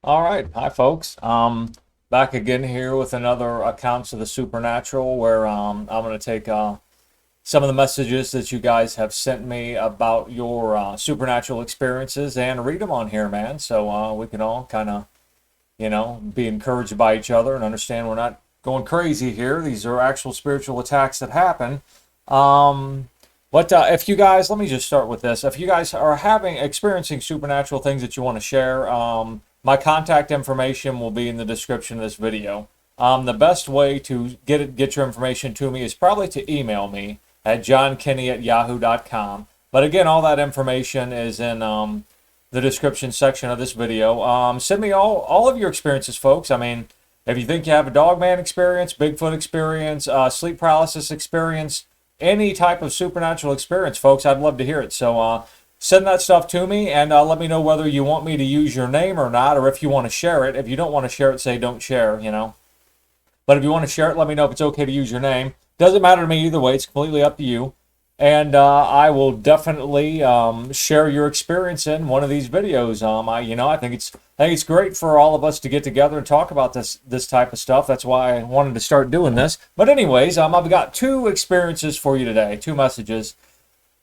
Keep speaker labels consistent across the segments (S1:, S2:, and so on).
S1: All right, hi folks. Back again here with another accounts of the supernatural, where I'm going to take some of the messages that you guys have sent me about your supernatural experiences and read them on here, man. So we can all kind of, be encouraged by each other and understand we're not going crazy here. These are actual spiritual attacks that happen. But if you guys, let me just start with this. If you guys are experiencing supernatural things that you want to share, my contact information will be in the description of this video. The best way to get your information to me is probably to email me at johnkenny@yahoo.com. But again, all that information is in the description section of this video. Send me all of your experiences, folks. I mean, if you think you have a dogman experience, Bigfoot experience, sleep paralysis experience, any type of supernatural experience, folks, I'd love to hear it. So send that stuff to me and let me know whether you want me to use your name or not, or if you want to share it. If you don't want to share it, say don't share, But if you want to share it, let me know if it's okay to use your name. Doesn't matter to me either way. It's completely up to you. And I will definitely share your experience in one of these videos. I think it's great for all of us to get together and talk about this type of stuff. That's why I wanted to start doing this. But anyways, I've got two experiences for you today, two messages.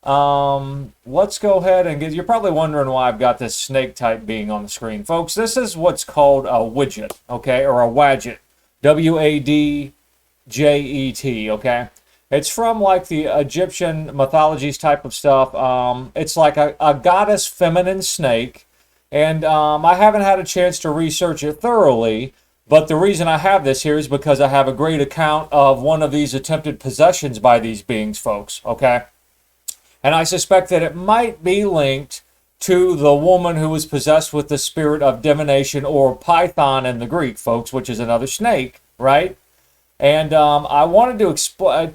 S1: Let's go ahead and you're probably wondering why I've got this snake type being on the screen. Folks, this is what's called a widget, okay, or a wadjet. Wadjet, okay? It's from like the Egyptian mythologies type of stuff. It's like a goddess feminine snake, and I haven't had a chance to research it thoroughly, but the reason I have this here is because I have a great account of one of these attempted possessions by these beings, folks, okay? And I suspect that it might be linked to the woman who was possessed with the spirit of divination, or python in the Greek, folks, which is another snake, right? And I wanted to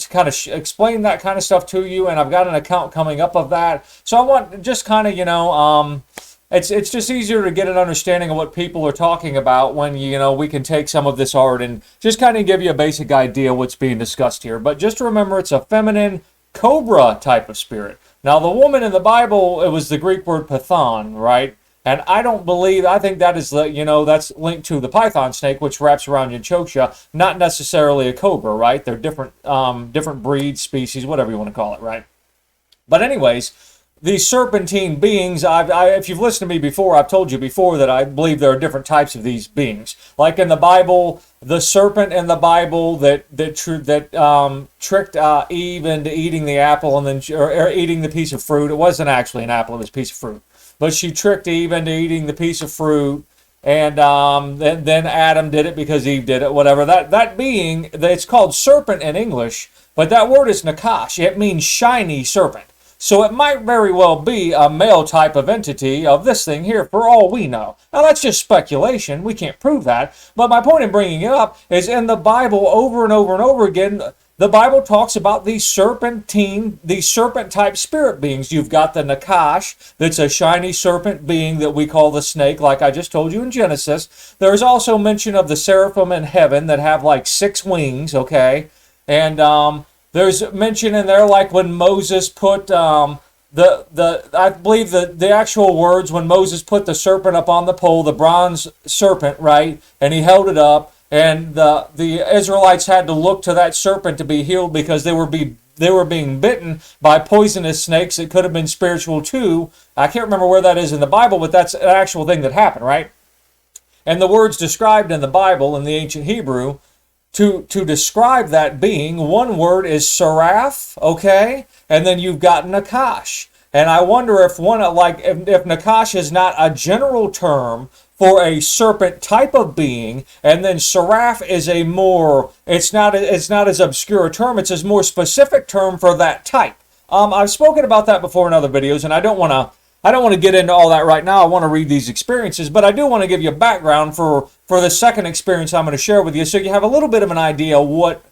S1: kind of explain that kind of stuff to you, and I've got an account coming up of that. So I want just kind of, it's just easier to get an understanding of what people are talking about when, we can take some of this art and just kind of give you a basic idea of what's being discussed here. But just remember, it's a feminine cobra type of spirit. Now, the woman in the Bible, it was the Greek word python, right? And I think that is that's linked to the python snake, which wraps around you and chokes you, not necessarily a cobra, right? They're different breeds, species, whatever you want to call it, right? But anyways, these serpentine beings, if you've listened to me before, I've told you before that I believe there are different types of these beings. Like in the Bible, the serpent in the Bible that tricked Eve into eating the apple and then or eating the piece of fruit. It wasn't actually an apple; it was a piece of fruit. But she tricked Eve into eating the piece of fruit, and then Adam did it because Eve did it. Whatever that being, it's called serpent in English, but that word is nakash. It means shiny serpent. So it might very well be a male type of entity of this thing here, for all we know. Now, that's just speculation. We can't prove that. But my point in bringing it up is in the Bible, over and over and over again, the Bible talks about these serpent-type spirit beings. You've got the nakash, that's a shiny serpent being that we call the snake, like I just told you in Genesis. There's also mention of the seraphim in heaven that have like 6 wings, okay? And there's mention in there like when Moses put I believe the actual words, when Moses put the serpent up on the pole, the bronze serpent, right? And he held it up, and the Israelites had to look to that serpent to be healed because they were being bitten by poisonous snakes. It could have been spiritual too. I can't remember where that is in the Bible, but that's an actual thing that happened, right? And the words described in the Bible in the ancient Hebrew to describe that being, one word is seraph, okay? And then you've got nakash. And I wonder if if nakash is not a general term for a serpent type of being, and then seraph is it's not as obscure a term, it's a more specific term for that type. I've spoken about that before in other videos, and I don't want to get into all that right now. I want to read these experiences, but I do want to give you a background for the second experience I'm going to share with you, so you have a little bit of an idea what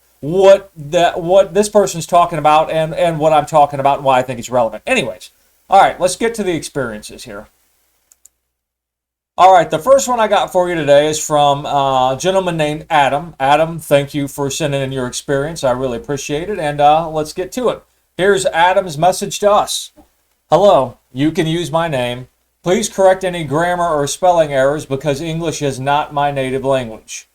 S1: this person's talking about and what I'm talking about and why I think it's relevant. Anyways, all right, let's get to the experiences here. All right, the first one I got for you today is from a gentleman named Adam. Adam, thank you for sending in your experience. I really appreciate it, and let's get to it. Here's Adam's message to us. Hello, you can use my name. Please correct any grammar or spelling errors because English is not my native language.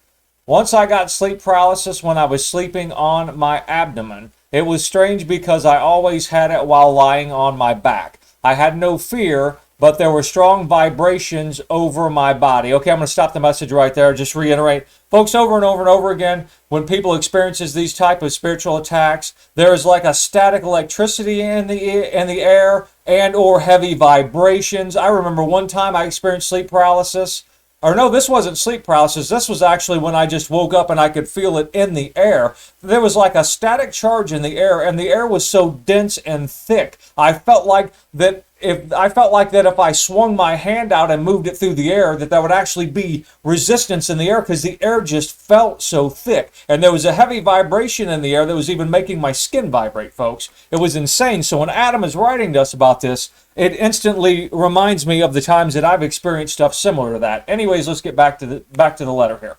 S1: Once I got sleep paralysis when I was sleeping on my abdomen. It was strange because I always had it while lying on my back. I had no fear, but there were strong vibrations over my body. Okay, I'm going to stop the message right there. Just reiterate. Folks, over and over and over again, when people experiences these type of spiritual attacks, there is like a static electricity in the air and or heavy vibrations. I remember one time I experienced sleep paralysis. Or no, this wasn't sleep paralysis. This was actually when I just woke up and I could feel it in the air. There was like a static charge in the air, and the air was so dense and thick. I felt like that if I swung my hand out and moved it through the air, that there would actually be resistance in the air because the air just felt so thick. And there was a heavy vibration in the air that was even making my skin vibrate, folks. It was insane. So when Adam is writing to us about this, it instantly reminds me of the times that I've experienced stuff similar to that. Anyways, let's get back to the letter here.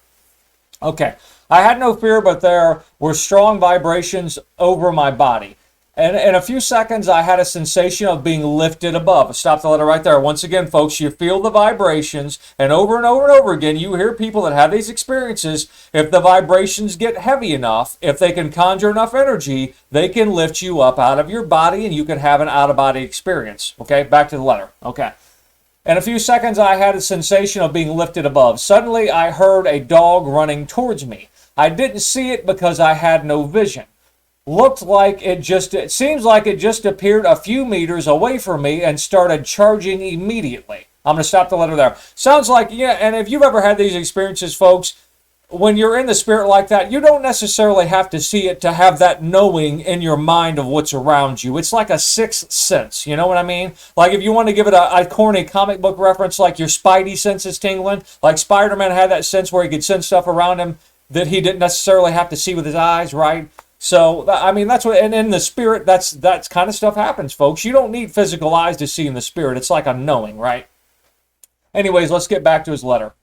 S1: Okay. I had no fear, but there were strong vibrations over my body. And in a few seconds, I had a sensation of being lifted above. Stop the letter right there. Once again, folks, you feel the vibrations, and over and over again, you hear people that have these experiences. If the vibrations get heavy enough, if they can conjure enough energy, they can lift you up out of your body, and you can have an out-of-body experience. Okay, back to the letter. Okay. In a few seconds, I had a sensation of being lifted above. Suddenly, I heard a dog running towards me. I didn't see it because I had no vision. It seems like it just appeared a few meters away from me and started charging immediately. I'm going to stop the letter there. Sounds like, yeah, and if you've ever had these experiences, folks, when you're in the spirit like that, you don't necessarily have to see it to have that knowing in your mind of what's around you. It's like a sixth sense, you know what I mean? Like if you want to give it a corny comic book reference, like your spidey senses tingling, like Spider-Man had that sense where he could sense stuff around him that he didn't necessarily have to see with his eyes, right? So, I mean, that's what, and in the spirit, that's kind of stuff happens, folks. You don't need physical eyes to see in the spirit. It's like a knowing, right? Anyways, let's get back to his letter.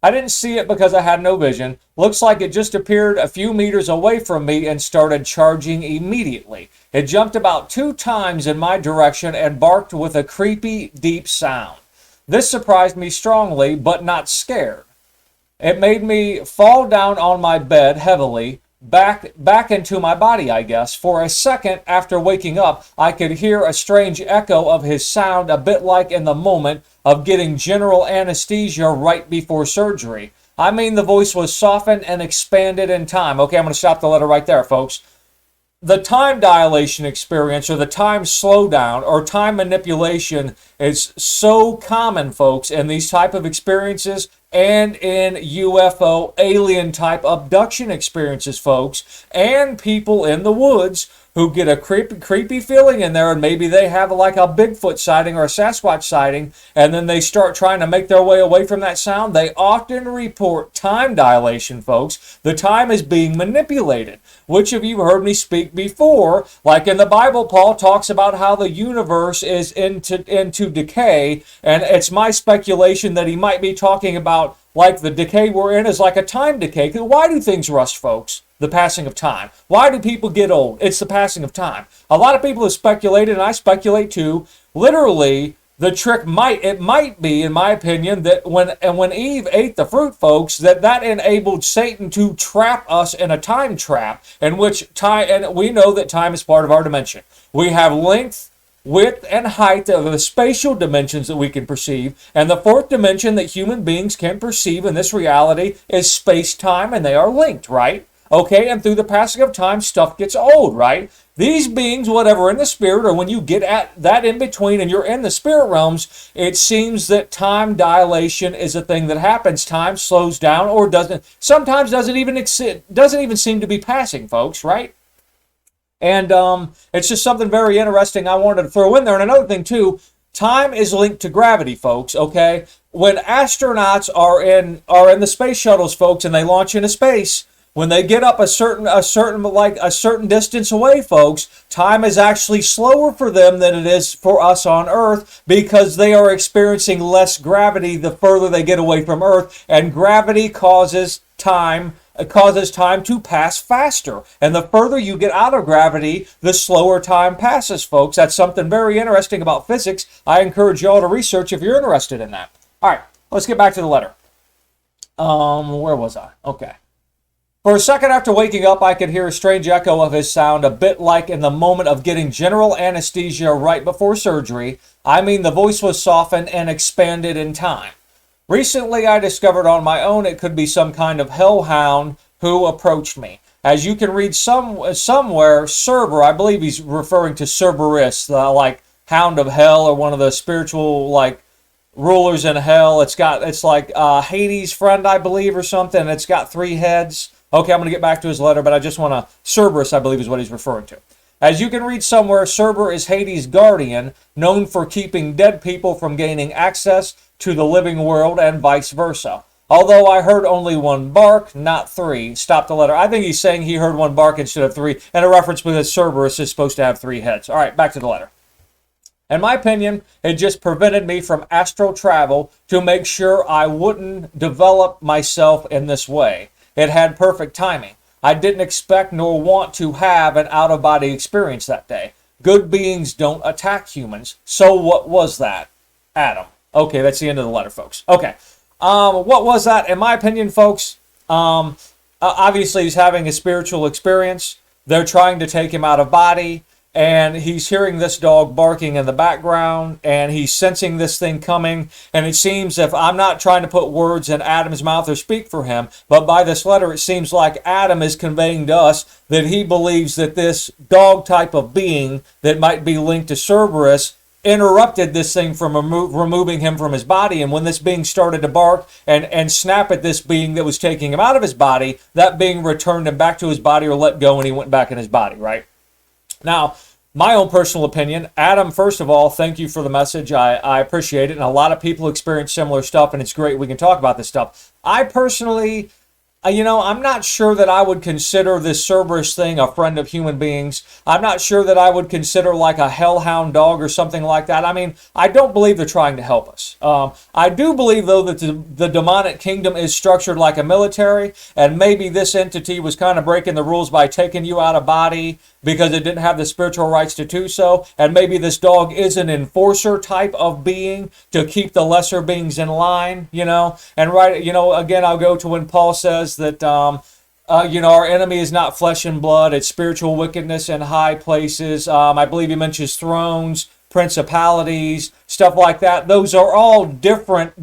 S1: I didn't see it because I had no vision. Looks like it just appeared a few meters away from me and started charging immediately. It jumped about 2 times in my direction and barked with a creepy, deep sound. This surprised me strongly, but not scared. It made me fall down on my bed heavily, back into my body, I guess. For a second after waking up, I could hear a strange echo of his sound, a bit like in the moment of getting general anesthesia right before surgery. I mean, the voice was softened and expanded in time. Okay, I'm going to stop the letter right there, folks. The time dilation experience, or the time slowdown, or time manipulation is so common, folks, in these type of experiences and in UFO alien type abduction experiences, folks, and people in the woods who get a creepy feeling in there, and maybe they have like a Bigfoot sighting or a Sasquatch sighting, and then they start trying to make their way away from that sound. They often report time dilation, folks. The time is being manipulated, which if you've heard me speak before, like in the Bible, Paul talks about how the universe is into decay, and it's my speculation that he might be talking about like the decay we're in is like a time decay. Why do things rust, folks? The passing of time. Why do people get old? It's the passing of time. A lot of people have speculated, and I speculate too, literally, the trick might be, in my opinion, that when Eve ate the fruit, folks, that enabled Satan to trap us in a time trap, in which time, and we know that time is part of our dimension. We have length, width, and height of the spatial dimensions that we can perceive, and the fourth dimension that human beings can perceive in this reality is space-time, and they are linked, right? Okay, and through the passing of time, stuff gets old, right? These beings, whatever, in the spirit, or when you get at that in between and you're in the spirit realms, it seems that time dilation is a thing that happens. Time slows down, or sometimes doesn't even seem to be passing, folks, right? And it's just something very interesting I wanted to throw in there. And another thing, too, time is linked to gravity, folks, okay? When astronauts are in the space shuttles, folks, and they launch into space, when they get up a certain distance away, folks, time is actually slower for them than it is for us on Earth, because they are experiencing less gravity the further they get away from Earth, and gravity causes time. causes time to pass faster. And the further you get out of gravity, the slower time passes, folks. That's something very interesting about physics. I encourage y'all to research if you're interested in that. All right, let's get back to the letter. Where was I? Okay. For a second after waking up, I could hear a strange echo of his sound, a bit like in the moment of getting general anesthesia right before surgery. I mean, the voice was softened and expanded in time. Recently, I discovered on my own it could be some kind of hellhound who approached me. As you can read somewhere, Cerber, I believe he's referring to Cerberus, like hound of hell, or one of the spiritual, like, rulers in hell. It's like Hades' friend, I believe, or something. It's got 3 heads. Okay, I'm going to get back to his letter, but I just want to... Cerberus, I believe, is what he's referring to. As you can read somewhere, Cerber is Hades' guardian, known for keeping dead people from gaining access to the living world and vice versa. Although I heard only 1 bark, not 3. Stop the letter. I think he's saying he heard 1 bark instead of 3, and a reference because Cerberus is supposed to have 3 heads. All right, back to the letter. In my opinion, it just prevented me from astral travel to make sure I wouldn't develop myself in this way. It had perfect timing. I didn't expect nor want to have an out-of-body experience that day. Good beings don't attack humans. So what was that? Adam. Okay, that's the end of the letter, folks. Okay. What was that? In my opinion, folks, obviously he's having a spiritual experience. They're trying to take him out of body. And he's hearing this dog barking in the background, and he's sensing this thing coming. And it seems, if I'm not trying to put words in Adam's mouth or speak for him, but by this letter, it seems like Adam is conveying to us that he believes that this dog type of being that might be linked to Cerberus interrupted this thing from removing him from his body. And when this being started to bark and snap at this being that was taking him out of his body, that being returned him back to his body or let go, and he went back in his body, right? Now, my own personal opinion, Adam, first of all, thank you for the message. I appreciate it. And a lot of people experience similar stuff, and it's great we can talk about this stuff. I personally, I'm not sure that I would consider this Cerberus thing a friend of human beings. I'm not sure that I would consider like a hellhound dog or something like that. I mean, I don't believe they're trying to help us. I do believe, though, that the demonic kingdom is structured like a military, and maybe this entity was kind of breaking the rules by taking you out of body because it didn't have the spiritual rights to do so. And maybe this dog is an enforcer type of being to keep the lesser beings in line, And again, I'll go to when Paul says that, our enemy is not flesh and blood. It's spiritual wickedness in high places. I believe he mentions thrones, principalities, stuff like that. Those are all different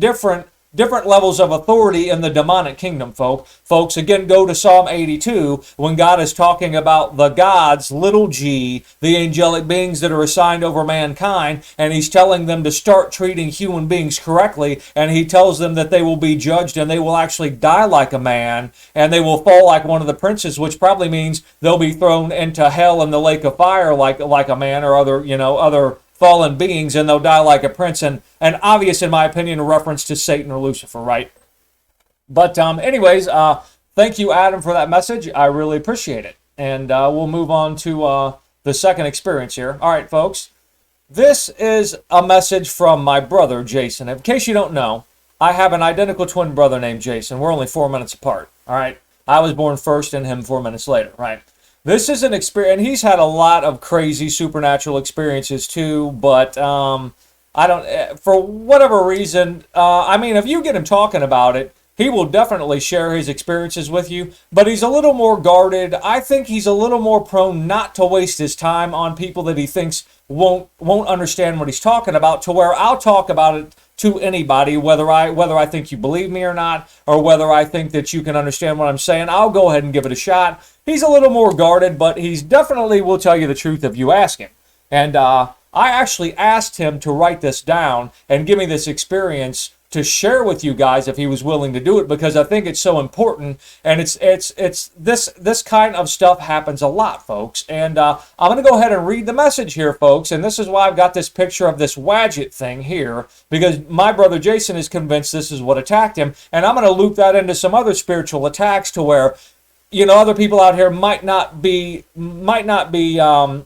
S1: levels of authority in the demonic kingdom, folks. Again, go to Psalm 82 when God is talking about the gods, little g, the angelic beings that are assigned over mankind, and he's telling them to start treating human beings correctly, and he tells them that they will be judged and they will actually die like a man, and they will fall like one of the princes, which probably means they'll be thrown into hell in the lake of fire like a man or other fallen beings, and they'll die like a prince, and obvious, in my opinion, a reference to Satan or Lucifer, right? But anyways, thank you, Adam, for that message. I really appreciate it. And we'll move on to the second experience here. All right, folks. This is a message from my brother, Jason. In case you don't know, I have an identical twin brother named Jason. We're only 4 minutes apart, all right? I was born first and him 4 minutes later, right? This is an experience, and he's had a lot of crazy supernatural experiences too, but for whatever reason, if you get him talking about it, he will definitely share his experiences with you, but he's a little more guarded. I think he's a little more prone not to waste his time on people that he thinks won't understand what he's talking about, to where I'll talk about it to anybody, whether I think you believe me or not, or whether I think that you can understand what I'm saying. I'll go ahead and give it a shot. He's a little more guarded, but he's definitely will tell you the truth if you ask him. And I actually asked him to write this down and give me this experience to share with you guys if he was willing to do it, because I think it's so important, and it's this kind of stuff happens a lot, folks. And I'm going to go ahead and read the message here, folks, and this is why I've got this picture of this wadjet thing here, because my brother Jason is convinced this is what attacked him, and I'm going to loop that into some other spiritual attacks to where other people out here might not be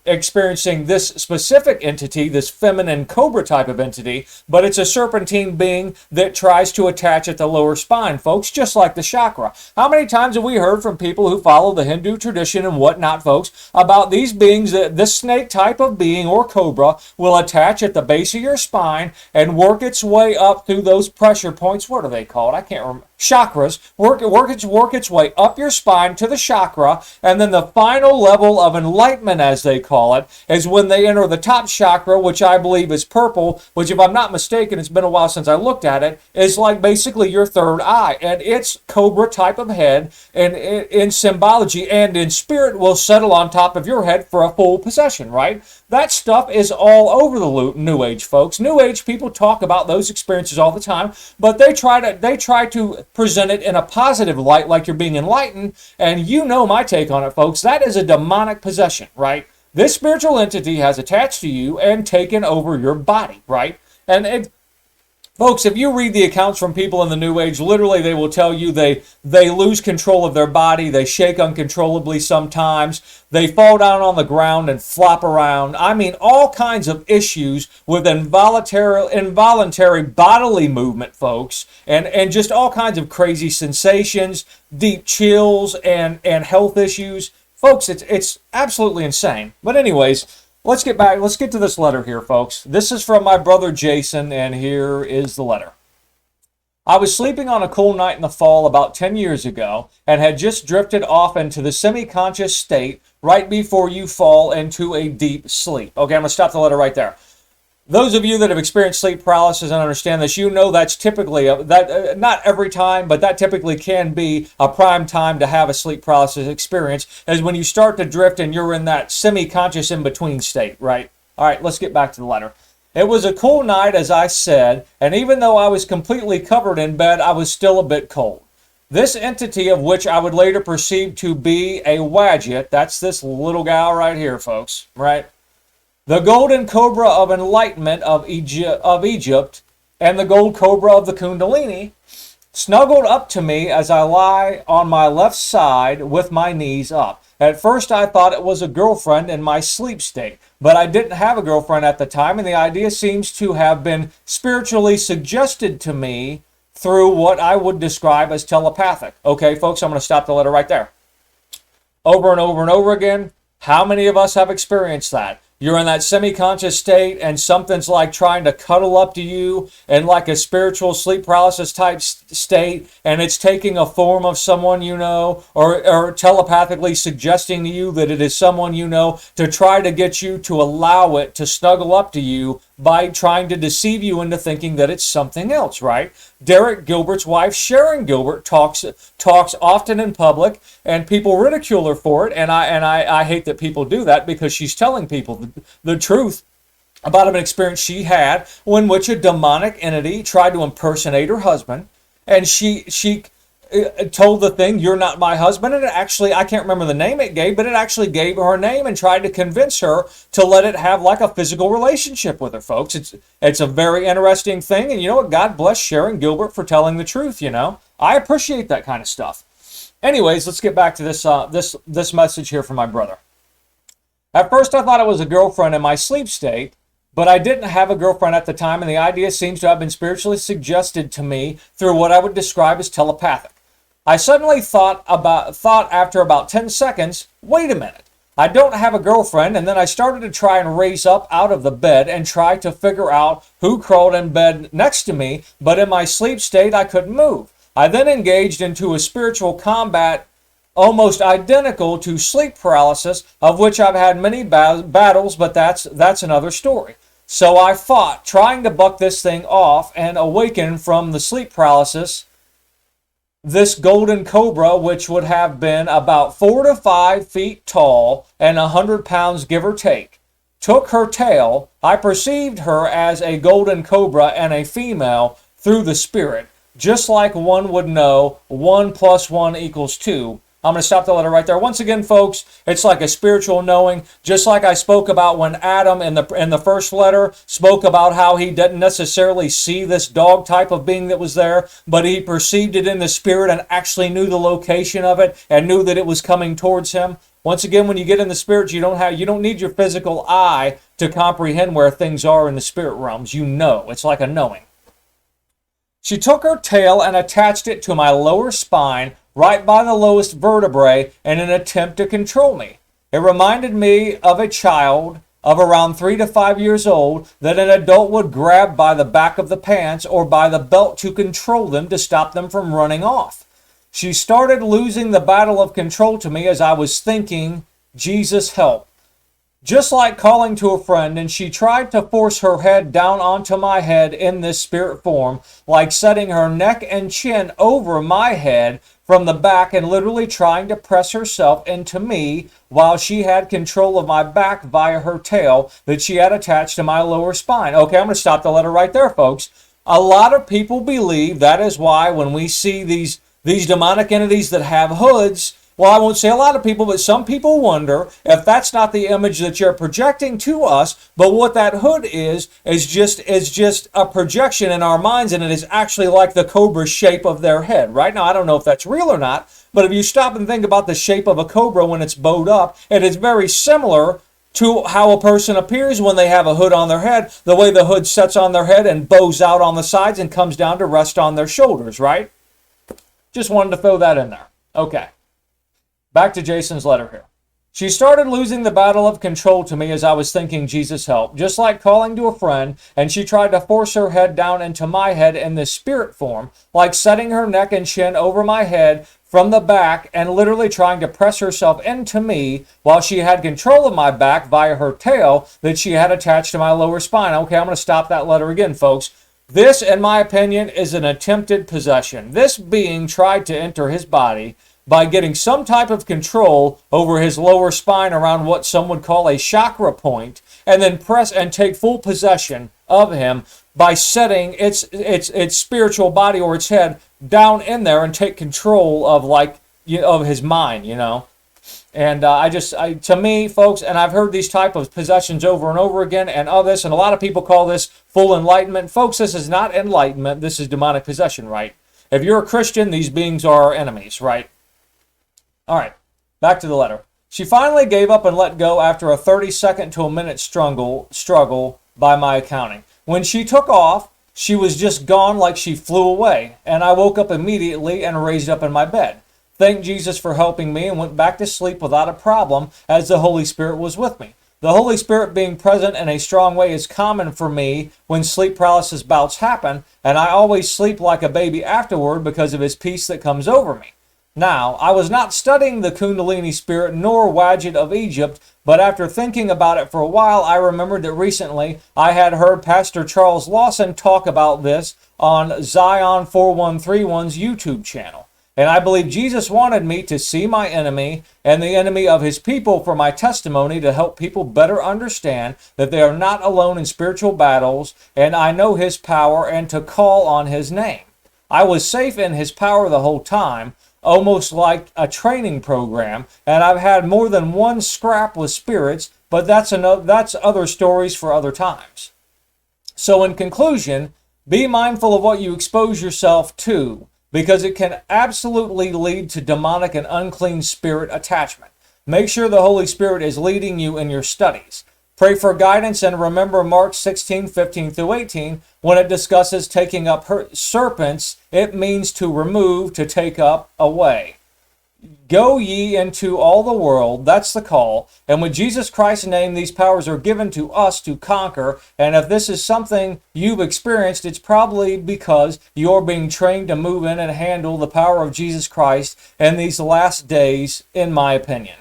S1: experiencing this specific entity, this feminine cobra type of entity, but it's a serpentine being that tries to attach at the lower spine, folks, just like the chakra. How many times have we heard from people who follow the Hindu tradition and whatnot, folks, about these beings, that this snake type of being or cobra will attach at the base of your spine and work its way up through those pressure points? What are they called? I can't remember. Chakras. Work its way up your spine to the chakra, and then the final level of enlightenment, as they call it, is when they enter the top chakra, which I believe is purple, which, if I'm not mistaken, it's been a while since I looked at it, is like basically your third eye, and it's cobra type of head, and in symbology and in spirit will settle on top of your head for a full possession, right? That stuff is all over the New Age, folks. New Age people talk about those experiences all the time, but they try to present it in a positive light, like you're being enlightened. And you know my take on it, folks. That is a demonic possession, right? This spiritual entity has attached to you and taken over your body, right? And folks, if you read the accounts from people in the New Age, literally they will tell you they lose control of their body, they shake uncontrollably sometimes, they fall down on the ground and flop around. I mean, all kinds of issues with involuntary bodily movement, folks, and just all kinds of crazy sensations, deep chills, and health issues. Folks, it's absolutely insane. But anyways, let's get to this letter here, folks. This is from my brother Jason, and here is the letter. I was sleeping on a cool night in the fall about 10 years ago and had just drifted off into the semi-conscious state right before you fall into a deep sleep. Okay, I'm going to stop the letter right there. Those of you that have experienced sleep paralysis and understand this, you know that's typically, not every time, but that typically can be a prime time to have a sleep paralysis experience, is when you start to drift and you're in that semi-conscious in-between state, right? All right, let's get back to the letter. It was a cool night, as I said, and even though I was completely covered in bed, I was still a bit cold. This entity, of which I would later perceive to be a wadjet, that's this little gal right here, folks, right? The golden cobra of enlightenment of Egypt and the gold cobra of the Kundalini snuggled up to me as I lie on my left side with my knees up. At first I thought it was a girlfriend in my sleep state, but I didn't have a girlfriend at the time, and the idea seems to have been spiritually suggested to me through what I would describe as telepathic. Okay, folks, I'm going to stop the letter right there. Over and over and over again, how many of us have experienced that? You're in that semi-conscious state and something's like trying to cuddle up to you in like a spiritual sleep paralysis type state, and it's taking a form of someone you know, or telepathically suggesting to you that it is someone you know, to try to get you to allow it to snuggle up to you by trying to deceive you into thinking that it's something else, right? Derek Gilbert's wife, Sharon Gilbert, talks often in public, and people ridicule her for it, and I hate that people do that, because she's telling people the truth about an experience she had in which a demonic entity tried to impersonate her husband, and she told the thing, "You're not my husband," and it actually, I can't remember the name it gave, but it actually gave her name and tried to convince her to let it have like a physical relationship with her, folks. It's a very interesting thing, and you know what? God bless Sharon Gilbert for telling the truth, you know. I appreciate that kind of stuff. Anyways, let's get back to this message here from my brother. At first I thought it was a girlfriend in my sleep state, but I didn't have a girlfriend at the time, and the idea seems to have been spiritually suggested to me through what I would describe as telepathic. I suddenly thought after about 10 seconds, wait a minute, I don't have a girlfriend, and then I started to try and raise up out of the bed and try to figure out who crawled in bed next to me, but in my sleep state I couldn't move. I then engaged into a spiritual combat almost identical to sleep paralysis, of which I've had many battles, but that's another story. So I fought, trying to buck this thing off and awaken from the sleep paralysis. This golden cobra, which would have been about 4 to 5 feet tall and 100 pounds give or take, took her tail. I perceived her as a golden cobra and a female through the spirit, just like one would know 1 + 1 = 2. I'm going to stop the letter right there. Once again, folks, it's like a spiritual knowing, just like I spoke about when Adam in the first letter spoke about how he didn't necessarily see this dog type of being that was there, but he perceived it in the spirit and actually knew the location of it and knew that it was coming towards him. Once again, when you get in the spirit, you don't need your physical eye to comprehend where things are in the spirit realms. You know. It's like a knowing. She took her tail and attached it to my lower spine, right by the lowest vertebrae, in an attempt to control me. It reminded me of a child of around 3 to 5 years old that an adult would grab by the back of the pants or by the belt to control them to stop them from running off. She started losing the battle of control to me as I was thinking, Jesus help. Just like calling to a friend, and she tried to force her head down onto my head in this spirit form, like setting her neck and chin over my head from the back and literally trying to press herself into me while she had control of my back via her tail that she had attached to my lower spine. Okay, I'm going to stop the letter right there, folks. A lot of people believe that is why when we see these demonic entities that have hoods, well, I won't say a lot of people, but some people wonder if that's not the image that you're projecting to us, but what that hood is just a projection in our minds, and it is actually like the cobra shape of their head. Right now, I don't know if that's real or not, but if you stop and think about the shape of a cobra when it's bowed up, it is very similar to how a person appears when they have a hood on their head, the way the hood sets on their head and bows out on the sides and comes down to rest on their shoulders, right? Just wanted to throw that in there. Okay. Back to Jason's letter here. She started losing the battle of control to me as I was thinking, Jesus help, just like calling to a friend, and she tried to force her head down into my head in this spirit form, like setting her neck and chin over my head from the back and literally trying to press herself into me while she had control of my back via her tail that she had attached to my lower spine. Okay, I'm going to stop that letter again, folks. This, in my opinion, is an attempted possession. This being tried to enter his body by getting some type of control over his lower spine around what some would call a chakra point, and then press and take full possession of him by setting its spiritual body or its head down in there and take control of of his mind, And to me, folks, and I've heard these type of possessions over and over again, and all this, and a lot of people call this full enlightenment. Folks, this is not enlightenment. This is demonic possession, right? If you're a Christian, these beings are our enemies, right? All right, back to the letter. She finally gave up and let go after a 30-second to a minute struggle by my accounting. When she took off, she was just gone like she flew away, and I woke up immediately and raised up in my bed. Thanked Jesus for helping me and went back to sleep without a problem as the Holy Spirit was with me. The Holy Spirit being present in a strong way is common for me when sleep paralysis bouts happen, and I always sleep like a baby afterward because of his peace that comes over me. Now, I was not studying the Kundalini spirit nor wadjet of Egypt, but after thinking about it for a while, I remembered that recently I had heard Pastor Charles Lawson talk about this on Zion 4131's YouTube channel. And I believe Jesus wanted me to see my enemy and the enemy of his people for my testimony to help people better understand that they are not alone in spiritual battles, and I know his power and to call on his name. I was safe in his power the whole time, almost like a training program, and I've had more than one scrap with spirits, but that's other stories for other times. So in conclusion, be mindful of what you expose yourself to, because it can absolutely lead to demonic and unclean spirit attachment. Make sure the Holy Spirit is leading you in your studies. Pray for guidance, and remember Mark 16:15-18, when it discusses taking up serpents, it means to remove, to take up, away. Go ye into all the world, that's the call, and with Jesus Christ's name, these powers are given to us to conquer, and if this is something you've experienced, it's probably because you're being trained to move in and handle the power of Jesus Christ in these last days, in my opinion.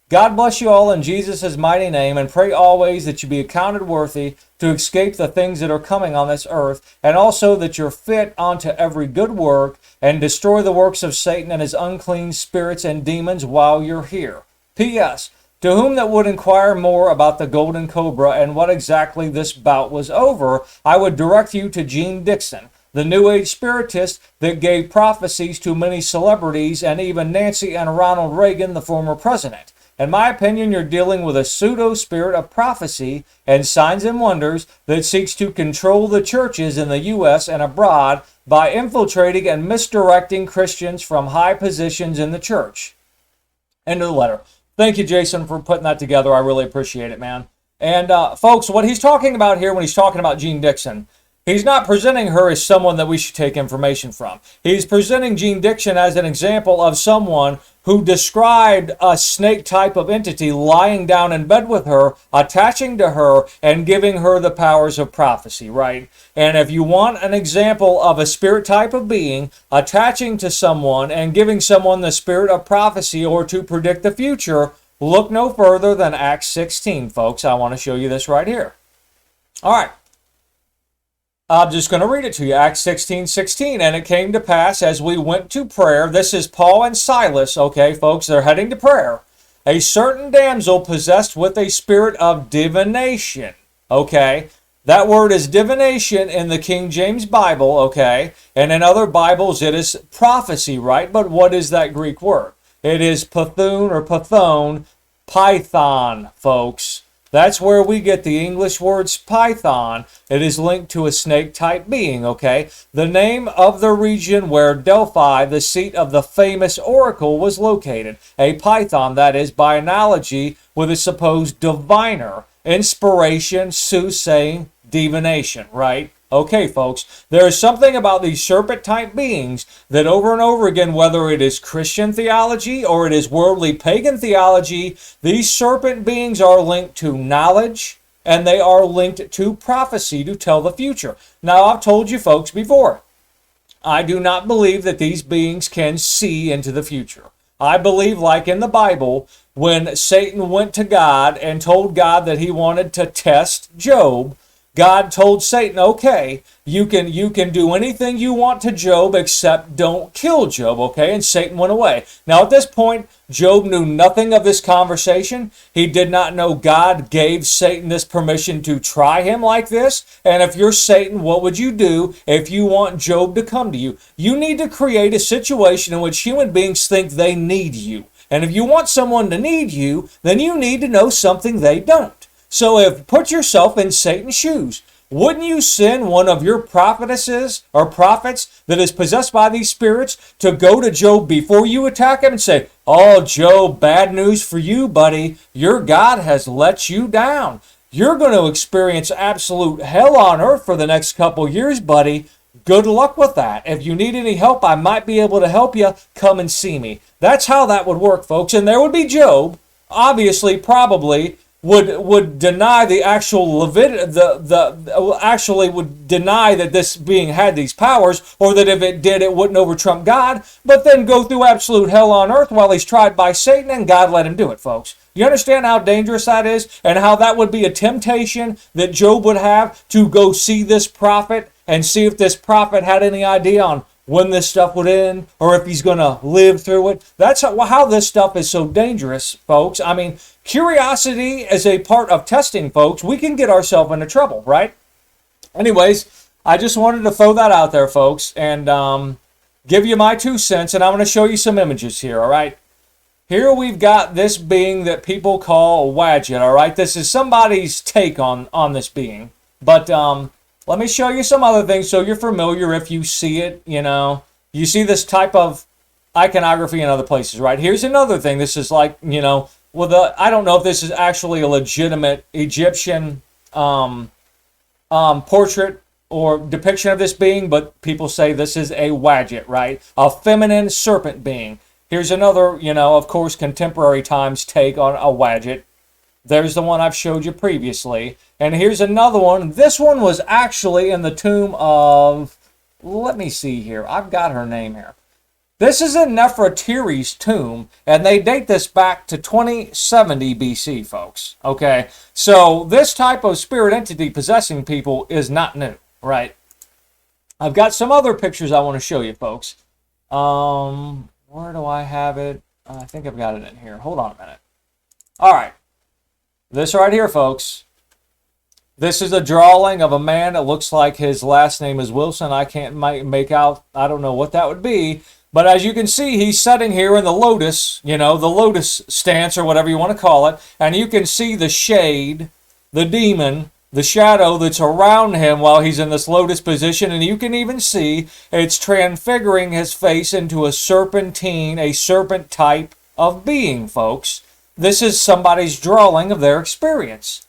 S1: God bless you all in Jesus' mighty name, and pray always that you be accounted worthy to escape the things that are coming on this earth, and also that you're fit unto every good work, and destroy the works of Satan and his unclean spirits and demons while you're here. P.S. To whom that would inquire more about the golden cobra and what exactly this bout was over, I would direct you to Gene Dixon. the New Age spiritist that gave prophecies to many celebrities and even Nancy and Ronald Reagan, the former president. In my opinion, you're dealing with a pseudo-spirit of prophecy and signs and wonders that seeks to control the churches in the U.S. and abroad by infiltrating and misdirecting Christians from high positions in the church. End of the letter. Thank you, Jason, for putting that together. I really appreciate it, man. And folks, what he's talking about here when he's talking about Jean Dixon, he's not presenting her as someone that we should take information from. He's presenting Jean Dixon as an example of someone who described a snake type of entity lying down in bed with her, attaching to her, and giving her the powers of prophecy, right? And if you want an example of a spirit type of being attaching to someone and giving someone the spirit of prophecy or to predict the future, look no further than Acts 16, folks. I want to show you this right here. All right. I'm just going to read it to you. Acts 16:16. And it came to pass as we went to prayer. This is Paul and Silas, okay, folks. They're heading to prayer. A certain damsel possessed with a spirit of divination, okay. That word is divination in the King James Bible, okay. And in other Bibles it is prophecy, right? But what is that Greek word? It is Python or Python, python, folks. That's where we get the English words python. It is linked to a snake-type being, okay? The name of the region where Delphi, the seat of the famous oracle, was located. A python, that is, by analogy with a supposed diviner. Inspiration, soothsaying, divination, right? Okay, folks, there is something about these serpent-type beings that over and over again, whether it is Christian theology or it is worldly pagan theology, these serpent beings are linked to knowledge and they are linked to prophecy to tell the future. Now, I've told you folks before, I do not believe that these beings can see into the future. I believe, like in the Bible, when Satan went to God and told God that he wanted to test Job, God told Satan, okay, you can do anything you want to Job except don't kill Job, okay? And Satan went away. Now at this point, Job knew nothing of this conversation. He did not know God gave Satan this permission to try him like this. And if you're Satan, what would you do if you want Job to come to you? You need to create a situation in which human beings think they need you. And if you want someone to need you, then you need to know something they don't. So put yourself in Satan's shoes. Wouldn't you send one of your prophetesses or prophets that is possessed by these spirits to go to Job before you attack him and say, oh, Job, bad news for you, buddy. Your God has let you down. You're going to experience absolute hell on earth for the next couple years, buddy. Good luck with that. If you need any help, I might be able to help you. Come and see me. That's how that would work, folks. And there would be Job, obviously, probably, would deny the actual actually would deny that this being had these powers, or that if it did, it wouldn't overtrump God, but then go through absolute hell on earth while he's tried by Satan, and God let him do it, folks. You understand how dangerous that is, and how that would be a temptation that Job would have to go see this prophet and see if this prophet had any idea on when this stuff would end, or if he's going to live through it. That's how this stuff is so dangerous, folks. I mean, curiosity is a part of testing, folks. We can get ourselves into trouble, right? Anyways, I just wanted to throw that out there, folks, and give you my 2 cents, and I'm going to show you some images here, all right? Here we've got this being that people call a wadjet, all right? This is somebody's take on this being, but let me show you some other things so you're familiar if you see it, you know. You see this type of iconography in other places, right? Here's another thing. This is like, you know, I don't know if this is actually a legitimate Egyptian portrait or depiction of this being, but people say this is a wadjet, right? A feminine serpent being. Here's another, you know, of course, contemporary times take on a wadjet. There's the one I've showed you previously. And here's another one. This one was actually in the tomb of, let me see here. I've got her name here. This is in Nefertiti's tomb, and they date this back to 2070 BC, folks. Okay, so this type of spirit entity possessing people is not new, right? I've got some other pictures I want to show you, folks. Where do I have it? I think I've got it in here. Hold on a minute. All right. This right here, folks. This is a drawing of a man. It looks like his last name is Wilson. I can't make out, I don't know what that would be. But as you can see, he's sitting here in the lotus, the lotus stance or whatever you want to call it. And you can see the shade, the demon, the shadow that's around him while he's in this lotus position. And you can even see it's transfiguring his face into a serpentine, a serpent type of being, folks. This is somebody's drawing of their experience.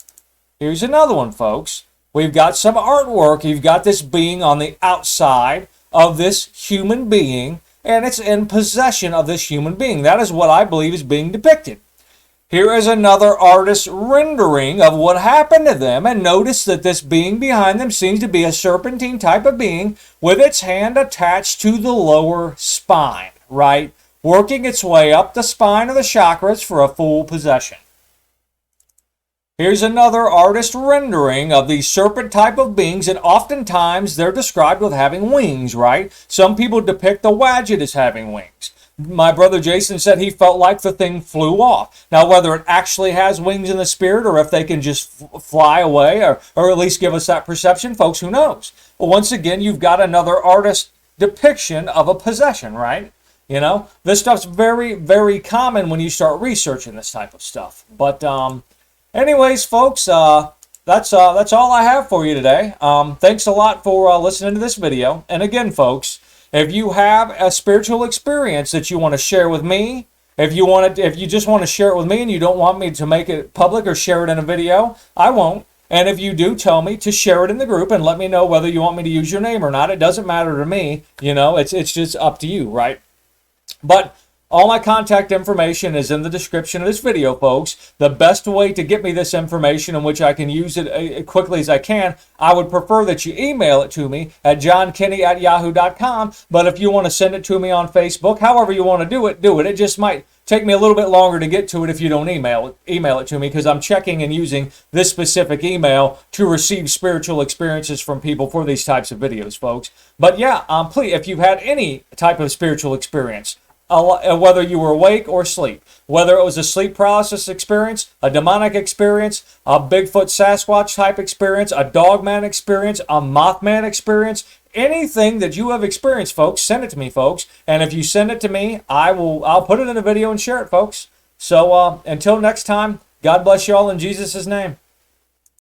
S1: Here's another one, folks. We've got some artwork. You've got this being on the outside of this human being, and it's in possession of this human being. That is what I believe is being depicted. Here is another artist's rendering of what happened to them, and notice that this being behind them seems to be a serpentine type of being with its hand attached to the lower spine, right? Working its way up the spine of the chakras for a full possession. Here's another artist rendering of these serpent type of beings, and oftentimes they're described with having wings, right? Some people depict the wadjet as having wings. My brother Jason said he felt like the thing flew off. Now, whether it actually has wings in the spirit or if they can just fly away or at least give us that perception, folks, who knows? Well, once again, you've got another artist depiction of a possession, right? This stuff's very, very common when you start researching this type of stuff. But, anyways, folks, that's all I have for you today. Thanks a lot for listening to this video. And again, folks, if you have a spiritual experience that you want to share with me, if you just want to share it with me and you don't want me to make it public or share it in a video, I won't. And if you do, tell me to share it in the group and let me know whether you want me to use your name or not. It doesn't matter to me. It's just up to you, right? But all my contact information is in the description of this video, folks. The best way to get me this information in which I can use it as quickly as I can, I would prefer that you email it to me at johnkenny@yahoo.com. But if you want to send it to me on Facebook, however you want to do it, do it. It just might take me a little bit longer to get to it if you don't email it to me, because I'm checking and using this specific email to receive spiritual experiences from people for these types of videos, folks. But yeah, please, if you've had any type of spiritual experience, whether you were awake or asleep, whether it was a sleep paralysis experience, a demonic experience, a Bigfoot Sasquatch type experience, a dogman experience, a Mothman experience, anything that you have experienced, folks, send it to me, folks. And if you send it to me, I'll put it in a video and share it, folks. So until next time, God bless you all in Jesus' name.